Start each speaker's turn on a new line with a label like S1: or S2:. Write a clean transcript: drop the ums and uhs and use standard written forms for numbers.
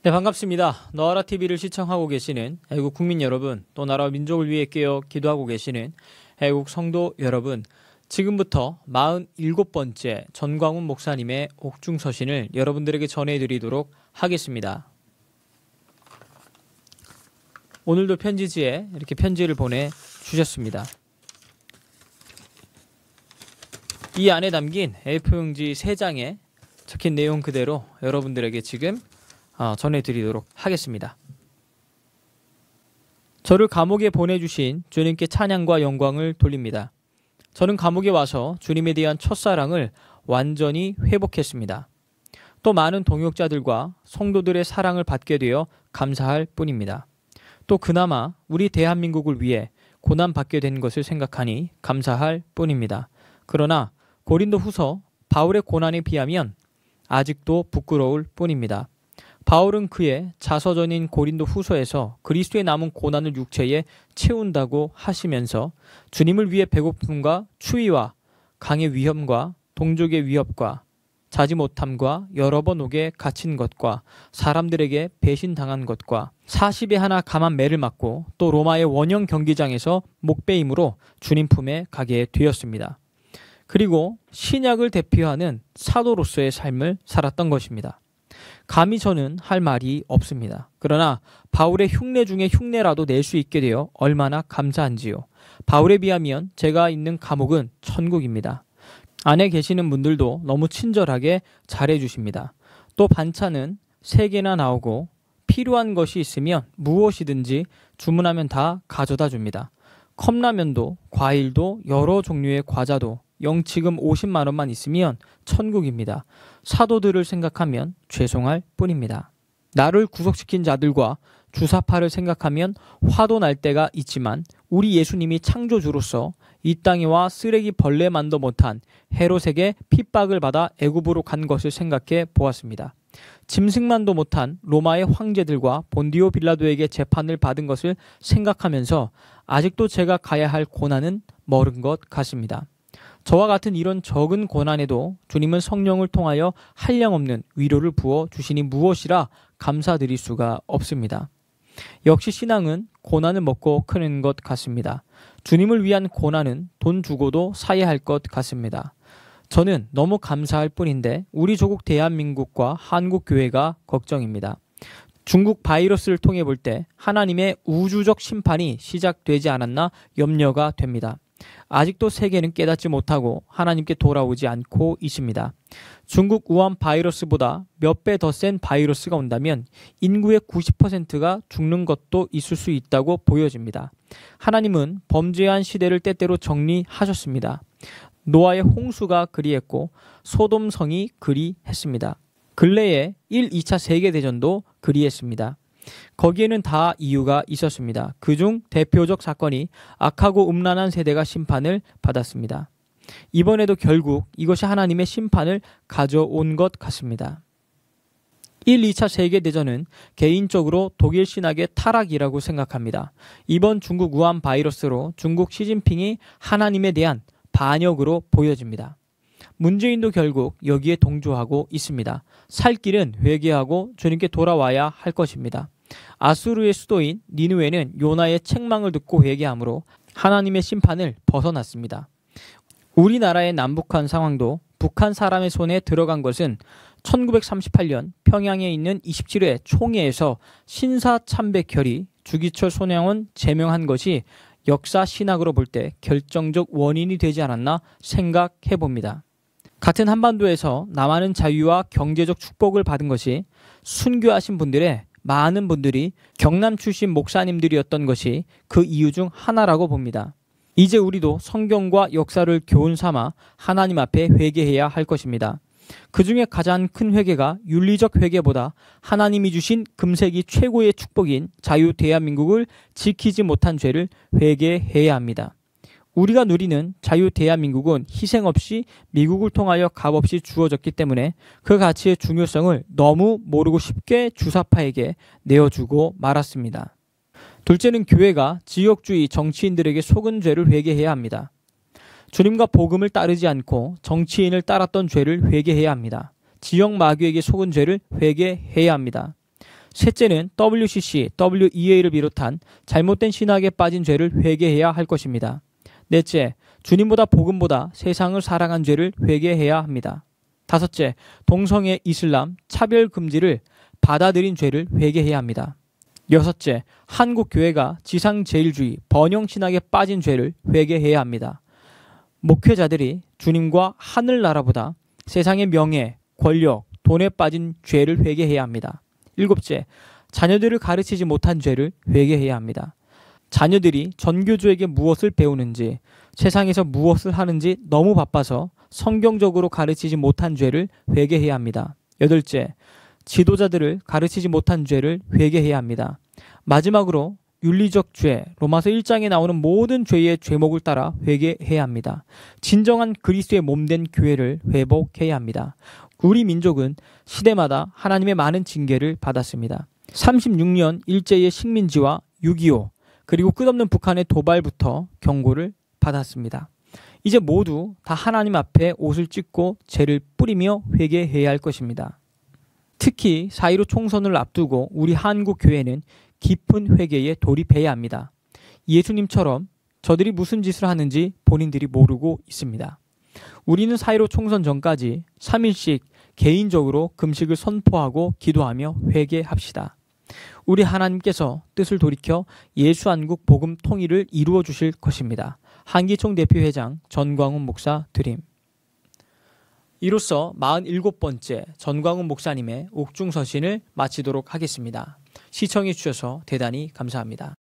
S1: 네, 반갑습니다. 너하라 TV를 시청하고 계시는 애국 국민 여러분, 또 나라와 민족을 위해 깨어 기도하고 계시는 애국 성도 여러분, 지금부터 47번째 전광훈 목사님의 옥중서신을 여러분들에게 전해드리도록 하겠습니다. 오늘도 편지지에 이렇게 편지를 보내주셨습니다. 이 안에 담긴 A4용지 3장에 적힌 내용 그대로 여러분들에게 지금 전해드리도록 하겠습니다. 저를 감옥에 보내주신 주님께 찬양과 영광을 돌립니다. 저는 감옥에 와서 주님에 대한 첫사랑을 완전히 회복했습니다. 또 많은 동역자들과 성도들의 사랑을 받게 되어 감사할 뿐입니다. 또 그나마 우리 대한민국을 위해 고난받게 된 것을 생각하니 감사할 뿐입니다. 그러나 고린도 후서 바울의 고난에 비하면 아직도 부끄러울 뿐입니다. 바울은 그의 자서전인 고린도 후서에서 그리스도의 남은 고난을 육체에 채운다고 하시면서 주님을 위해 배고픔과 추위와 강의 위험과 동족의 위협과 자지 못함과 여러 번 옥에 갇힌 것과 사람들에게 배신당한 것과 40에 하나 감한 매를 맞고 또 로마의 원형 경기장에서 목베임으로 주님 품에 가게 되었습니다. 그리고 신약을 대표하는 사도로서의 삶을 살았던 것입니다. 감히 저는 할 말이 없습니다. 그러나 바울의 흉내 중에 흉내라도 낼 수 있게 되어 얼마나 감사한지요. 바울에 비하면 제가 있는 감옥은 천국입니다. 안에 계시는 분들도 너무 친절하게 잘해주십니다. 또 반찬은 3개나 나오고 필요한 것이 있으면 무엇이든지 주문하면 다 가져다 줍니다. 컵라면도 과일도 여러 종류의 과자도 영치금 50만 원만 있으면 천국입니다. 사도들을 생각하면 죄송할 뿐입니다. 나를 구속시킨 자들과 주사파를 생각하면 화도 날 때가 있지만 우리 예수님이 창조주로서 이 땅에 와 쓰레기 벌레만도 못한 헤롯에게 핍박을 받아 애굽으로 간 것을 생각해 보았습니다. 짐승만도 못한 로마의 황제들과 본디오 빌라도에게 재판을 받은 것을 생각하면서 아직도 제가 가야 할 고난은 멀은 것 같습니다. 저와 같은 이런 적은 고난에도 주님은 성령을 통하여 한량없는 위로를 부어 주시니 무엇이라 감사드릴 수가 없습니다. 역시 신앙은 고난을 먹고 크는 것 같습니다. 주님을 위한 고난은 돈 주고도 사야 할 것 같습니다. 저는 너무 감사할 뿐인데 우리 조국 대한민국과 한국교회가 걱정입니다. 중국 바이러스를 통해 볼 때 하나님의 우주적 심판이 시작되지 않았나 염려가 됩니다. 아직도 세계는 깨닫지 못하고 하나님께 돌아오지 않고 있습니다. 중국 우한 바이러스보다 몇 배 더 센 바이러스가 온다면 인구의 90%가 죽는 것도 있을 수 있다고 보여집니다. 하나님은 범죄한 시대를 때때로 정리하셨습니다. 노아의 홍수가 그리했고 소돔성이 그리했습니다. 근래에 1, 2차 세계대전도 그리했습니다. 거기에는 다 이유가 있었습니다. 그중 대표적 사건이 악하고 음란한 세대가 심판을 받았습니다. 이번에도 결국 이것이 하나님의 심판을 가져온 것 같습니다. 1, 2차 세계대전은 개인적으로 독일 신학의 타락이라고 생각합니다. 이번 중국 우한 바이러스로 중국 시진핑이 하나님에 대한 반역으로 보여집니다. 문재인도 결국 여기에 동조하고 있습니다. 살 길은 회개하고 주님께 돌아와야 할 것입니다. 아수르의 수도인 니느웨는 요나의 책망을 듣고 회개하므로 하나님의 심판을 벗어났습니다. 우리나라의 남북한 상황도 북한 사람의 손에 들어간 것은 1938년 평양에 있는 27회 총회에서 신사참배결의 주기철 손양원 제명한 것이 역사 신학으로 볼 때 결정적 원인이 되지 않았나 생각해 봅니다. 같은 한반도에서 남한은 자유와 경제적 축복을 받은 것이 순교하신 분들의 많은 분들이 경남 출신 목사님들이었던 것이 그 이유 중 하나라고 봅니다. 이제 우리도 성경과 역사를 교훈 삼아 하나님 앞에 회개해야 할 것입니다. 그 중에 가장 큰 회개가 윤리적 회개보다 하나님이 주신 금세기 최고의 축복인 자유 대한민국을 지키지 못한 죄를 회개해야 합니다. 우리가 누리는 자유 대한민국은 희생 없이 미국을 통하여 값없이 주어졌기 때문에 그 가치의 중요성을 너무 모르고 쉽게 주사파에게 내어주고 말았습니다. 둘째는 교회가 지역주의 정치인들에게 속은 죄를 회개해야 합니다. 주님과 복음을 따르지 않고 정치인을 따랐던 죄를 회개해야 합니다. 지역 마귀에게 속은 죄를 회개해야 합니다. 셋째는 WCC, WEA를 비롯한 잘못된 신학에 빠진 죄를 회개해야 할 것입니다. 넷째, 주님보다 복음보다 세상을 사랑한 죄를 회개해야 합니다. 다섯째, 동성애, 이슬람, 차별 금지를 받아들인 죄를 회개해야 합니다. 여섯째, 한국 교회가 지상제일주의, 번영신학에 빠진 죄를 회개해야 합니다. 목회자들이 주님과 하늘나라보다 세상의 명예, 권력, 돈에 빠진 죄를 회개해야 합니다. 일곱째, 자녀들을 가르치지 못한 죄를 회개해야 합니다. 자녀들이 전교조에게 무엇을 배우는지, 세상에서 무엇을 하는지 너무 바빠서 성경적으로 가르치지 못한 죄를 회개해야 합니다. 여덟째, 지도자들을 가르치지 못한 죄를 회개해야 합니다. 마지막으로 윤리적 죄, 로마서 1장에 나오는 모든 죄의 죄목을 따라 회개해야 합니다. 진정한 그리스도의 몸된 교회를 회복해야 합니다. 우리 민족은 시대마다 하나님의 많은 징계를 받았습니다. 36년 일제의 식민지와 6.25 그리고 끝없는 북한의 도발부터 경고를 받았습니다. 이제 모두 다 하나님 앞에 옷을 찢고 죄를 뿌리며 회개해야 할 것입니다. 특히 4.15 총선을 앞두고 우리 한국 교회는 깊은 회개에 돌입해야 합니다. 예수님처럼 저들이 무슨 짓을 하는지 본인들이 모르고 있습니다. 우리는 4.15 총선 전까지 3일씩 개인적으로 금식을 선포하고 기도하며 회개합시다. 우리 하나님께서 뜻을 돌이켜 예수한국 복음 통일을 이루어 주실 것입니다. 한기총 대표회장 전광훈 목사 드림. 이로써 47번째 전광훈 목사님의 옥중서신을 마치도록 하겠습니다. 시청해 주셔서 대단히 감사합니다.